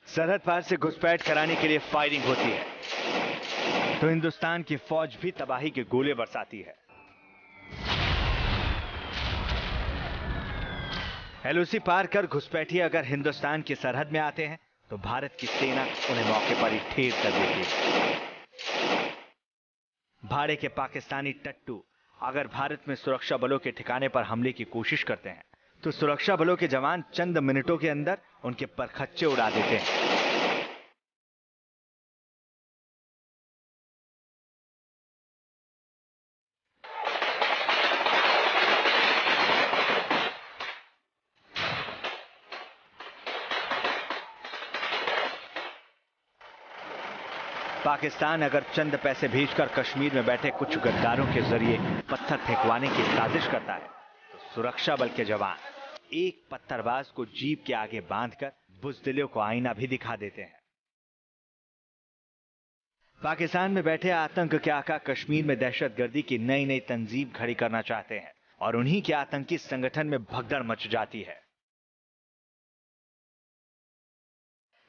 सरहद पार से घुसपैठ कराने के लिए फायरिंग होती है तो हिंदुस्तान की फौज भी तबाही के गोले बरसाती है। एलओसी पार कर घुसपैठिए अगर हिंदुस्तान की सरहद में आते हैं तो भारत की सेना उन्हें मौके पर ही ढेर कर देती है। भाड़े के पाकिस्तानी टट्टू अगर भारत में सुरक्षा बलों के ठिकाने पर हमले की कोशिश करते हैं तो सुरक्षा बलों के जवान चंद मिनटों के अंदर उनके परखच्चे उड़ा देते हैं। पाकिस्तान अगर चंद पैसे भेजकर कश्मीर में बैठे कुछ गद्दारों के जरिए पत्थर फेंकवाने की साजिश करता है तो सुरक्षा बल के जवान एक पत्थरबाज को जीप के आगे बांधकर बुजदिलों को आईना भी दिखा देते हैं। पाकिस्तान में बैठे आतंक के आका कश्मीर में दहशतगर्दी की नई नई तंजीम खड़ी करना चाहते हैं और उन्हीं के आतंकी संगठन में भगदड़ मच जाती है।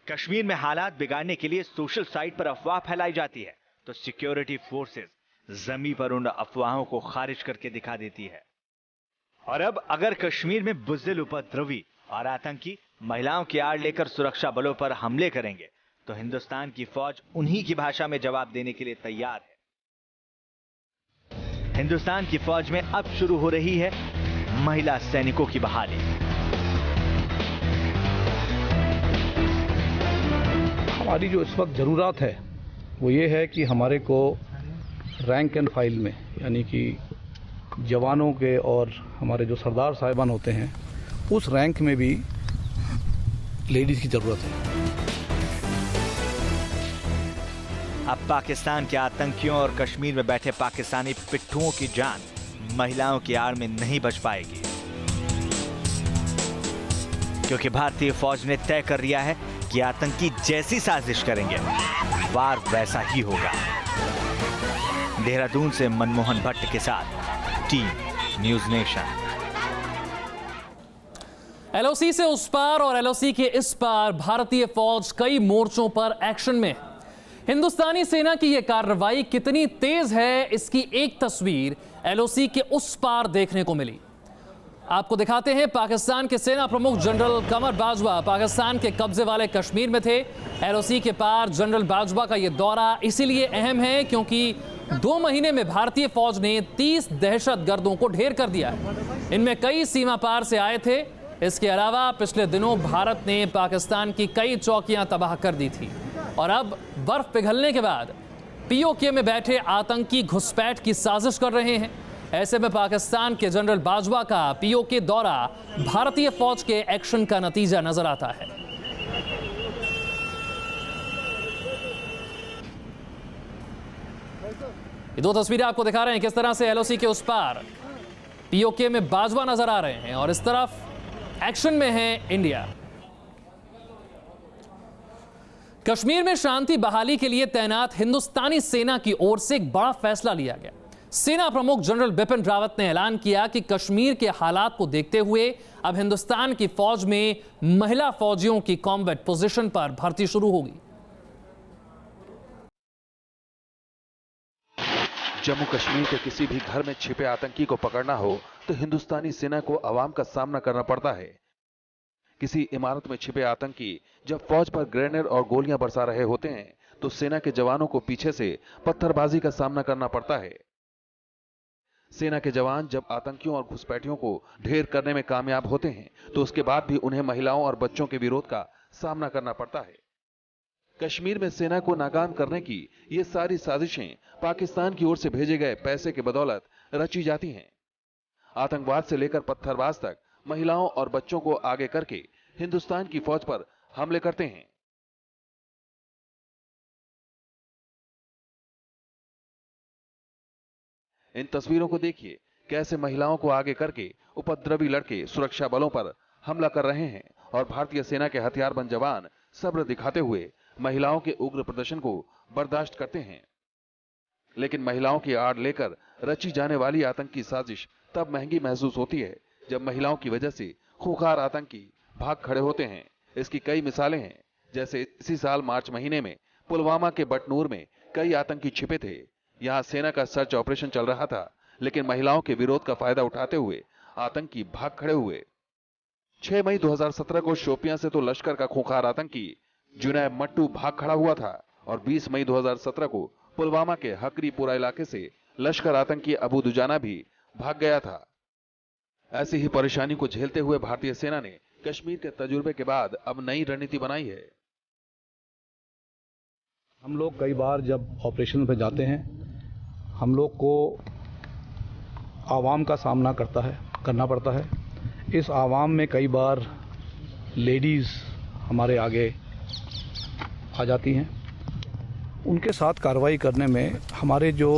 कश्मीर में हालात बिगाड़ने के लिए सोशल साइट पर अफवाह फैलाई जाती है तो सिक्योरिटी फोर्सेस जमीन पर उन अफवाहों को खारिज करके दिखा देती है। और अब अगर कश्मीर में बुज़दिल उपद्रवी और आतंकी महिलाओं की आड़ लेकर सुरक्षा बलों पर हमले करेंगे तो हिंदुस्तान की फौज उन्हीं की भाषा में जवाब देने के लिए तैयार है। हिंदुस्तान की फौज में अब शुरू हो रही है महिला सैनिकों की बहाली। हमारी जो इस वक्त ज़रूरत है वो ये है कि हमारे को रैंक एंड फाइल में यानी कि जवानों के और हमारे जो सरदार साहिबान होते हैं उस रैंक में भी लेडीज़ की ज़रूरत है। अब पाकिस्तान के आतंकियों और कश्मीर में बैठे पाकिस्तानी पिट्ठुओं की जान महिलाओं की आड़ में नहीं बच पाएगी, क्योंकि भारतीय फौज ने तय कर लिया है कि आतंकी जैसी साजिश करेंगे वार वैसा ही होगा। देहरादून से मनमोहन भट्ट के साथ टीम न्यूज़ नेशन। एलओसी से उस पार और एलओसी के इस पार भारतीय फौज कई मोर्चों पर एक्शन में। हिंदुस्तानी सेना की यह कार्रवाई कितनी तेज है इसकी एक तस्वीर एलओसी के उस पार देखने को मिली। आपको दिखाते हैं। पाकिस्तान के सेना प्रमुख जनरल कमर बाजवा पाकिस्तान के कब्जे वाले कश्मीर में थे। एलओसी के पार जनरल बाजवा का यह दौरा इसीलिए अहम है क्योंकि 2 महीने में भारतीय फौज ने 30 दहशतगर्दों को ढेर कर दिया है। इनमें कई सीमा पार से आए थे। इसके अलावा पिछले दिनों भारत ने पाकिस्तान की कई चौकियां तबाह कर दी थी और अब बर्फ पिघलने के बाद पीओके में बैठे आतंकी घुसपैठ की साजिश कर रहे हैं। ऐसे में पाकिस्तान के जनरल बाजवा का पीओके दौरा भारतीय फौज के एक्शन का नतीजा नजर आता है। ये 2 तस्वीरें आपको दिखा रहे हैं किस तरह से एलओसी के उस पार पीओके में बाजवा नजर आ रहे हैं और इस तरफ एक्शन में है इंडिया। कश्मीर में शांति बहाली के लिए तैनात हिंदुस्तानी सेना की ओर से एक बड़ा फैसला लिया गया। सेना प्रमुख जनरल बिपिन रावत ने ऐलान किया कि कश्मीर के हालात को देखते हुए अब हिंदुस्तान की फौज में महिला फौजियों की कॉम्बैट पोजीशन पर भर्ती शुरू होगी। जम्मू कश्मीर के किसी भी घर में छिपे आतंकी को पकड़ना हो तो हिंदुस्तानी सेना को आवाम का सामना करना पड़ता है। किसी इमारत में छिपे आतंकी जब फौज पर ग्रेनेड और गोलियां बरसा रहे होते हैं तो सेना के जवानों को पीछे से पत्थरबाजी का सामना करना पड़ता है। सेना के जवान जब आतंकियों और घुसपैठियों को ढेर करने में कामयाब होते हैं तो उसके बाद भी उन्हें महिलाओं और बच्चों के विरोध का सामना करना पड़ता है। कश्मीर में सेना को नाकाम करने की ये सारी साजिशें पाकिस्तान की ओर से भेजे गए पैसे के बदौलत रची जाती हैं। आतंकवाद से लेकर पत्थरबाज तक महिलाओं और बच्चों को आगे करके हिंदुस्तान की फौज पर हमले करते हैं। इन तस्वीरों को देखिए, कैसे महिलाओं को आगे करके उपद्रवी लड़के सुरक्षा बलों पर हमला कर रहे हैं और भारतीय सेना के हथियारबंद जवान सब्र दिखाते हुए महिलाओं के उग्र प्रदर्शन को बर्दाश्त करते हैं। लेकिन महिलाओं की आड़ लेकर रची जाने वाली आतंकी साजिश तब महंगी महसूस होती है जब महिलाओं की वजह से खूंखार आतंकी भाग खड़े होते हैं। इसकी कई मिसालें हैं। जैसे इसी साल मार्च महीने में पुलवामा के बटनूर में कई आतंकी छिपे थे। यहां सेना का सर्च ऑपरेशन चल रहा था, लेकिन महिलाओं के विरोध का फायदा उठाते हुए आतंकी भाग खड़े हुए। 6 मई 2017 को शोपियां से तो लश्कर का खूंखार आतंकी जुनैब मट्टू भाग खड़ा हुआ था और 20 मई 2017 को पुलवामा के हकरीपुरा इलाके से लश्कर आतंकी अबू दुजाना भी भाग गया था। ऐसी ही परेशानी को झेलते हुए भारतीय सेना ने कश्मीर के तजुर्बे के बाद अब नई रणनीति बनाई है। हम लोग कई बार जब ऑपरेशन पे जाते हैं, हम लोग को आवाम का सामना करना पड़ता है। इस आवाम में कई बार लेडीज़ हमारे आगे आ जाती हैं। उनके साथ कार्रवाई करने में हमारे जो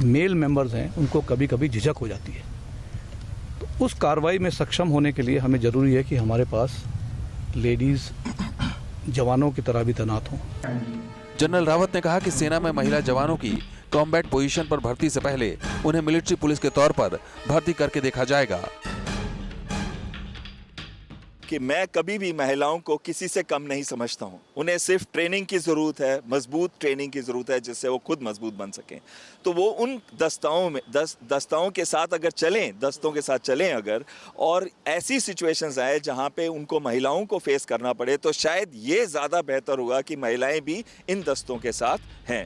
मेल मेंबर्स हैं उनको कभी कभी झिझक हो जाती है। तो उस कार्रवाई में सक्षम होने के लिए हमें ज़रूरी है कि हमारे पास लेडीज़ जवानों की तरह भी तैनात हों। जनरल रावत ने कहा कि सेना में महिला जवानों की कॉम्बैट पोजीशन पर भर्ती से पहले उन्हें मिलिट्री पुलिस के तौर पर भर्ती करके देखा जाएगा। कि मैं कभी भी महिलाओं को किसी से कम नहीं समझता हूं। उन्हें सिर्फ ट्रेनिंग की ज़रूरत है, मजबूत ट्रेनिंग की ज़रूरत है, जिससे वो खुद मजबूत बन सकें। तो वो उन दस्ताओं के साथ अगर दस्तों के साथ चलें अगर, और ऐसी सिचुएशंस आए जहां पे उनको महिलाओं को फेस करना पड़े, तो शायद ये ज़्यादा बेहतर होगा कि महिलाएं भी इन दस्तों के साथ हैं।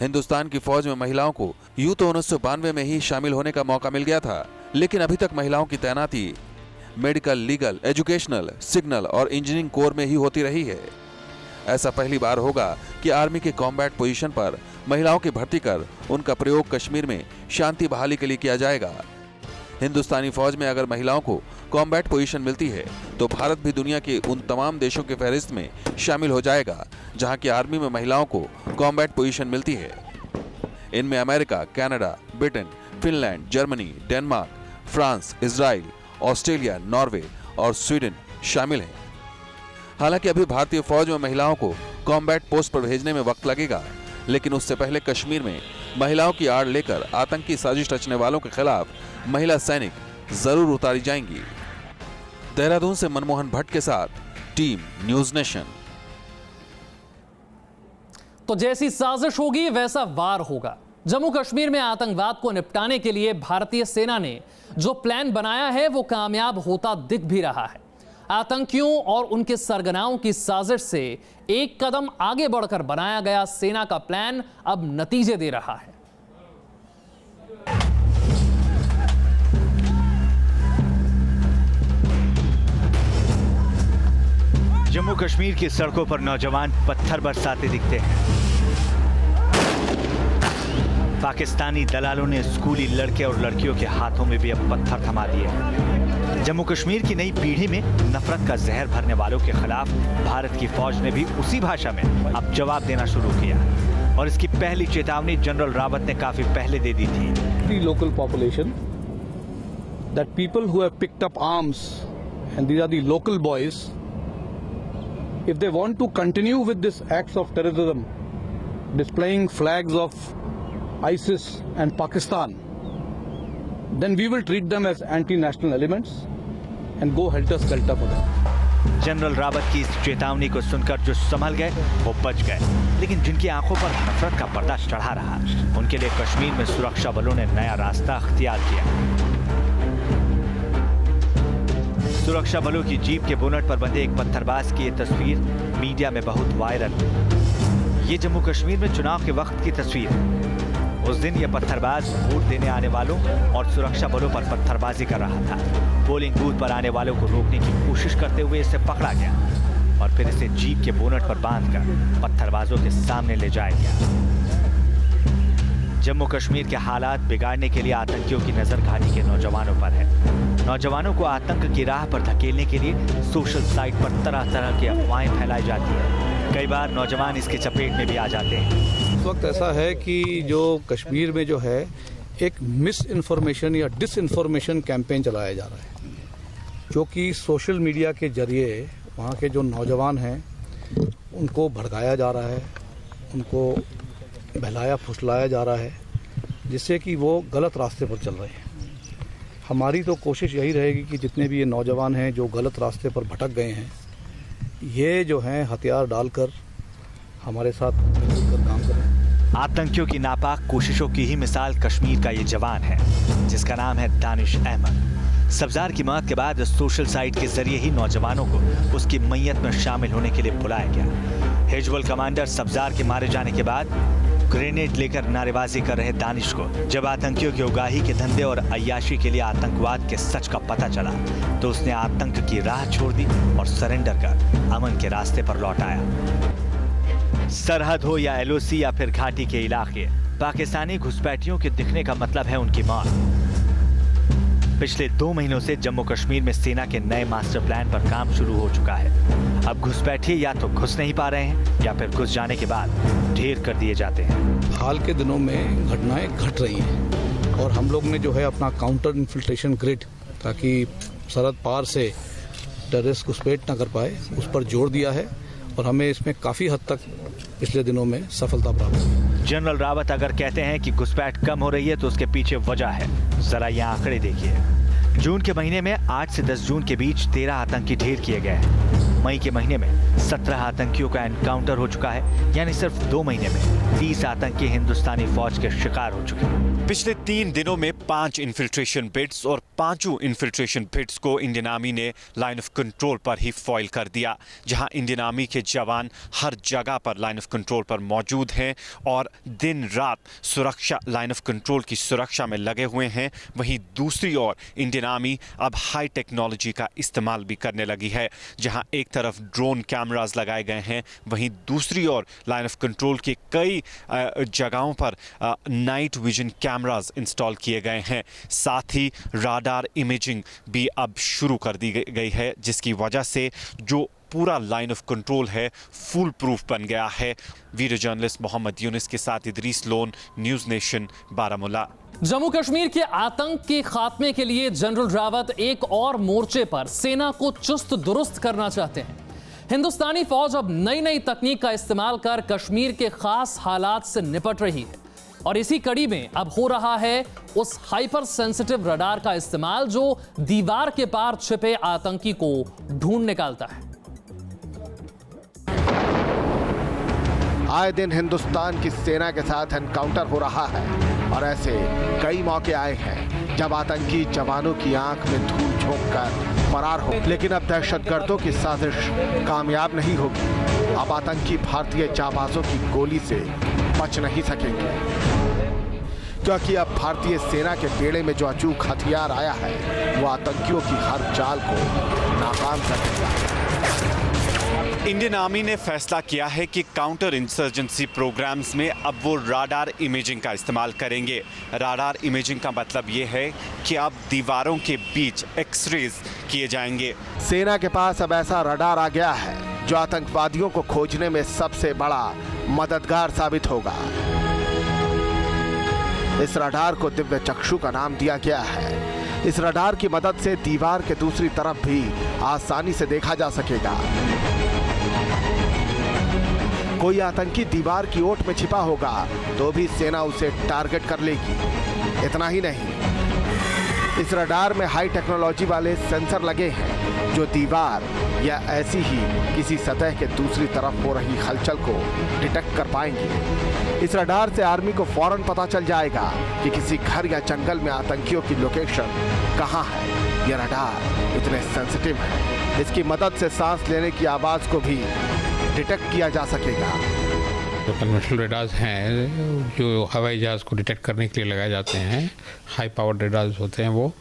हिंदुस्तान की फौज में महिलाओं को यूं तो 1992 में ही शामिल होने का मौका मिल गया था, लेकिन अभी तक महिलाओं की तैनाती मेडिकल, लीगल, एजुकेशनल, सिग्नल और इंजीनियरिंग कोर में ही होती रही है। ऐसा पहली बार होगा कि आर्मी के कॉम्बैट पोजीशन पर महिलाओं की भर्ती कर उनका प्रयोग कश्मीर में शांति बहाली के लिए किया जाएगा। हिंदुस्तानी फौज में अगर महिलाओं को कॉम्बैट पोजीशन मिलती है तो भारत भी दुनिया के उन तमाम देशों के फहरिस्त में शामिल हो जाएगा जहां की आर्मी में महिलाओं को कॉम्बैट पोजीशन मिलती है। इनमें America, Canada, Britain, Finland, Germany, Denmark, France, Israel, Australia, Norway और स्वीडन शामिल हैं। हालांकि अभी भारतीय फौज में महिलाओं को कॉम्बैट पोस्ट पर भेजने में वक्त लगेगा, लेकिन उससे पहले कश्मीर में महिलाओं की आड़ लेकर आतंकी साजिश रचने वालों के खिलाफ महिला सैनिक जरूर उतारी जाएंगी। देहरादून से मनमोहन भट्ट के साथ टीम न्यूज नेशन। तो जैसी साजिश होगी वैसा वार होगा। जम्मू कश्मीर में आतंकवाद को निपटाने के लिए भारतीय सेना ने जो प्लान बनाया है वो कामयाब होता दिख भी रहा है। आतंकियों और उनके सरगनाओं की साजिश से एक कदम आगे बढ़कर बनाया गया सेना का प्लान अब नतीजे दे रहा है। जम्मू कश्मीर की सड़कों पर नौजवान पत्थर बरसाते दिखते हैं। पाकिस्तानी दलालों ने स्कूली लड़के और लड़कियों के हाथों में भी अब पत्थर थमा दिए। जम्मू कश्मीर की नई पीढ़ी में नफरत का जहर भरने वालों के खिलाफ भारत की फौज ने भी उसी भाषा में अब जवाब देना शुरू किया, और इसकी पहली चेतावनी जनरल रावत ने काफी पहले दे दी थी। The local population, that people who have picked up arms, and these are the local boys, if they want to continue with this acts of terrorism, displaying flags of ISIS and Pakistan, then we will treat them as anti-national elements and go helter-skelter for them. General Rawat की इस चेतावनी को सुनकर जो संभल गए वो बच गए, लेकिन जिनकी आंखों पर नफरत का पर्दा चढ़ा रहा, उनके लिए कश्मीर में सुरक्षा बलों ने नया रास्ता अख्तियार किया। सुरक्षा बलों की जीप के बोनट पर बंधे एक पत्थरबाज की ये तस्वीर मीडिया में बहुत वायरल। ये जम्मू कश्मीर में चुनाव के वक्त की तस्वीर है। उस दिन यह पत्थरबाज वोट देने आने वालों और सुरक्षा बलों पर पत्थरबाजी कर रहा था। पोलिंग बूथ पर आने वालों को रोकने की कोशिश करते हुए इसे पकड़ा गया और फिर इसे जीप के बोनट पर बांधकर पत्थरबाजों के सामने ले जाया गया। जम्मू कश्मीर के हालात बिगाड़ने के लिए आतंकियों की नजर घाटी के नौजवानों पर है। नौजवानों को आतंक की राह पर धकेलने के लिए सोशल साइट पर तरह तरह की अफवाहें फैलाई जाती है। कई बार नौजवान इसके चपेट में भी आ जाते हैं। इस वक्त ऐसा है कि जो कश्मीर में जो है एक मिस इन्फॉर्मेशन या डिस इन्फॉर्मेशन कैंपेन चलाया जा रहा है, जो कि सोशल मीडिया के जरिए वहाँ के जो नौजवान हैं उनको भड़काया जा रहा है, उनको बहलाया फुसलाया जा रहा है, जिससे कि वो गलत रास्ते पर चल रहे हैं। हमारी तो कोशिश यही रहेगी कि जितने भी ये नौजवान हैं जो गलत रास्ते पर भटक गए हैं, ये जो हैं हथियार डालकर हमारे साथ मिलकर काम कर रहे हैं। आतंकियों की नापाक कोशिशों की ही मिसाल कश्मीर का ये जवान है, जिसका नाम है दानिश अहमद। सब्जार की मौत के बाद सोशल साइट के जरिए ही नौजवानों को उसकी मैयत में शामिल होने के लिए बुलाया गया। हिजबुल कमांडर सब्जार के मारे जाने के बाद ग्रेनेड लेकर नारेबाजी कर रहे दानिश को जब आतंकियों की उगाही के धंधे और अय्याशी के लिए आतंकवाद के सच का पता चला तो उसने आतंक की राह छोड़ दी और सरेंडर कर अमन के रास्ते पर लौट आया। सरहद हो या एलओसी या फिर घाटी के इलाके, पाकिस्तानी घुसपैठियों के दिखने का मतलब है उनकी मौत। पिछले 2 महीनों से जम्मू कश्मीर में सेना के नए मास्टर प्लान पर काम शुरू हो चुका है। अब घुसपैठिए या तो घुस नहीं पा रहे हैं या फिर घुस जाने के बाद ढेर कर दिए जाते हैं। हाल के दिनों में घटनाएं घट रही हैं और हम लोग ने जो है अपना काउंटर इन्फिल्ट्रेशन ग्रिड, ताकि सरहद पार से टेररिस्ट घुसपैठ न कर पाए, उस पर जोर दिया है और हमें इसमें काफ़ी हद तक पिछले दिनों में सफलता प्राप्त हुई। जनरल रावत अगर कहते हैं कि घुसपैठ कम हो रही है तो उसके पीछे वजह है। जरा ये आंकड़े देखिए। जून के महीने में 8 से 10 जून के बीच 13 आतंकी ढेर किए गए हैं। मई के महीने में 17 आतंकियों का एनकाउंटर हो चुका है, यानी सिर्फ 2 महीने में 30 आतंकी हिंदुस्तानी फौज के शिकार हो चुके हैं। पिछले 3 दिनों में 5 इन्फिल्ट्रेशन बिट्स और 5 इन्फिल्ट्रेशन बिट्स को इंडियन आर्मी ने लाइन ऑफ कंट्रोल पर ही फॉइल कर दिया। जहां इंडियन आर्मी के जवान हर जगह पर लाइन ऑफ कंट्रोल पर मौजूद हैं और दिन रात सुरक्षा, लाइन ऑफ कंट्रोल की सुरक्षा में लगे हुए हैं, वहीं दूसरी ओर इंडियन आर्मी अब हाई टेक्नोलॉजी का इस्तेमाल भी करने लगी है। जहां एक तरफ ड्रोन कैमरास लगाए गए हैं, वहीं दूसरी ओर लाइन ऑफ कंट्रोल के कई जगहों पर नाइट विजन कैमरास इंस्टॉल किए गए हैं। साथ ही राडार इमेजिंग भी अब शुरू कर दी गई है, जिसकी वजह से जो पूरा लाइन ऑफ कंट्रोल है फुल प्रूफ बन गया है। वीडियो जर्नलिस्ट मोहम्मद यूनिस के साथ Idris loan, news nation, Baramulla. Jammu Kashmir के आतंक के खात्मे के लिए जनरल रावत एक और मोर्चे पर सेना को चुस्त दुरुस्त करना चाहते हैं। हिंदुस्तानी फौज अब नई नई तकनीक का इस्तेमाल कर कश्मीर के खास हालात से निपट रही है और इसी कड़ी में अब हो रहा है उस हाइपर सेंसिटिव रडार का इस्तेमाल जो दीवार के पार छिपे आतंकी को ढूंढ निकालता है। आए दिन हिंदुस्तान की सेना के साथ एनकाउंटर हो रहा है और ऐसे कई मौके आए हैं जब आतंकी जवानों की आंख में धूल झोंककर फरार हो, लेकिन अब दहशतगर्दों की साजिश कामयाब नहीं होगी। अब आतंकी भारतीय जाबाजों की गोली से बच नहीं सकेंगे, क्योंकि अब भारतीय सेना के बेड़े में जो अचूक हथियार आया है वो आतंकियों की हर चाल को नाकाम कर देगा। इंडियन आर्मी ने फैसला किया है कि काउंटर इंसर्जेंसी प्रोग्राम्स में अब वो राडार इमेजिंग का इस्तेमाल करेंगे। राडार इमेजिंग का मतलब ये है कि अब दीवारों के बीच एक्सरेज किए जाएंगे। सेना के पास अब ऐसा रडार आ गया है जो आतंकवादियों को खोजने में सबसे बड़ा मददगार साबित होगा। इस रडार को दिव्य चक्षु का नाम दिया गया है। इस रडार की मदद से दीवार के दूसरी तरफ भी आसानी से देखा जा सकेगा। कोई आतंकी दीवार की ओट में छिपा होगा तो भी सेना उसे टारगेट कर लेगी। इतना ही नहीं, इस रडार में हाई टेक्नोलॉजी वाले सेंसर लगे हैं जो दीवार या ऐसी ही किसी सतह के दूसरी तरफ हो रही हलचल को डिटेक्ट कर पाएंगे। इस रडार से आर्मी को फौरन पता चल जाएगा कि किसी घर या जंगल में आतंकियों की लोकेशन कहां है। यह रडार इतने सेंसिटिव है, इसकी मदद से सांस लेने की आवाज को भी डिटेक्ट किया जा सकेगा। जो कन्वेंशनल रेडार्स हैं जो हवाई जहाज़ को डिटेक्ट करने के लिए लगाए जाते हैं, हाई पावर रेडार्स होते हैं वो,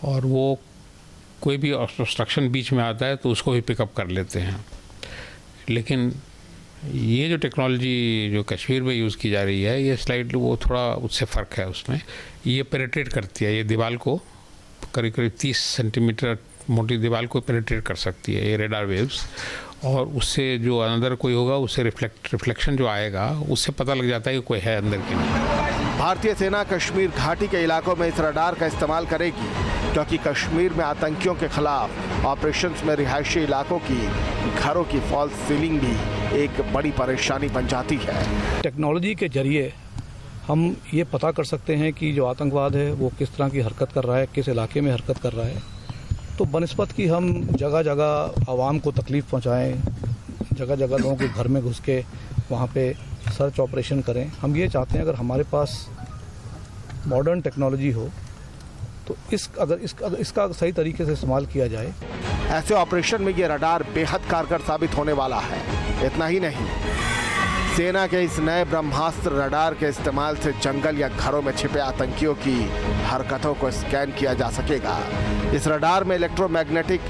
और वो कोई भी ऑब्स्ट्रक्शन बीच में आता है तो उसको भी पिकअप कर लेते हैं। लेकिन ये जो टेक्नोलॉजी जो कश्मीर में यूज़ की जा रही है, ये स्लाइड वो थोड़ा उससे फ़र्क है। उसमें ये पेनिट्रेट करती है, ये दीवार को करीब करीब 30 सेंटीमीटर मोटी दीवार को पेनिट्रेट कर सकती है ये रेडार वेव्स, और उससे जो अंदर कोई होगा उससे रिफ्लेक्शन जो आएगा उससे पता लग जाता है कि कोई है अंदर की नहीं। भारतीय सेना कश्मीर घाटी के इलाकों में इस रडार का इस्तेमाल करेगी, क्योंकि कश्मीर में आतंकियों के खिलाफ ऑपरेशंस में रिहायशी इलाकों की घरों की फॉल्स सीलिंग भी एक बड़ी परेशानी बन जाती है। टेक्नोलॉजी के जरिए हम ये पता कर सकते हैं कि जो आतंकवाद है वो किस तरह की हरकत कर रहा है, किस इलाके में हरकत कर रहा है, तो बनिस्बत कि हम जगह जगह आवाम को तकलीफ़ पहुंचाएं, जगह जगह लोगों के घर में घुस के वहाँ पे सर्च ऑपरेशन करें, हम ये चाहते हैं अगर हमारे पास मॉडर्न टेक्नोलॉजी हो तो इसका सही तरीके से इस्तेमाल किया जाए। ऐसे ऑपरेशन में ये रडार बेहद कारगर साबित होने वाला है। इतना ही नहीं, सेना के इस नए ब्रह्मास्त्र रडार के इस्तेमाल से जंगल या घरों में छिपे आतंकियों की हरकतों को स्कैन किया जा सकेगा। इस रडार में इलेक्ट्रोमैग्नेटिक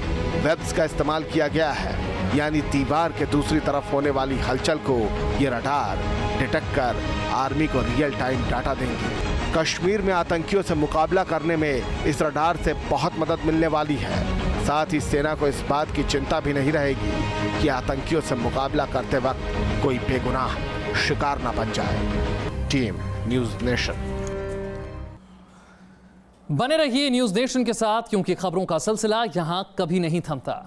वेव्स का इस्तेमाल किया गया है, यानी दीवार के दूसरी तरफ होने वाली हलचल को ये रडार डिटेक्ट कर आर्मी को रियल टाइम डाटा देंगे। कश्मीर में आतंकियों से मुकाबला करने में इस रडार से बहुत मदद मिलने वाली है। साथ ही सेना को इस बात की चिंता भी नहीं रहेगी कि आतंकियों से मुकाबला करते वक्त कोई बेगुनाह शिकार न बन जाए। Team news nation. बने रहिए न्यूज़ नेशन के साथ, क्योंकि खबरों का सिलसिला यहां कभी नहीं थमता।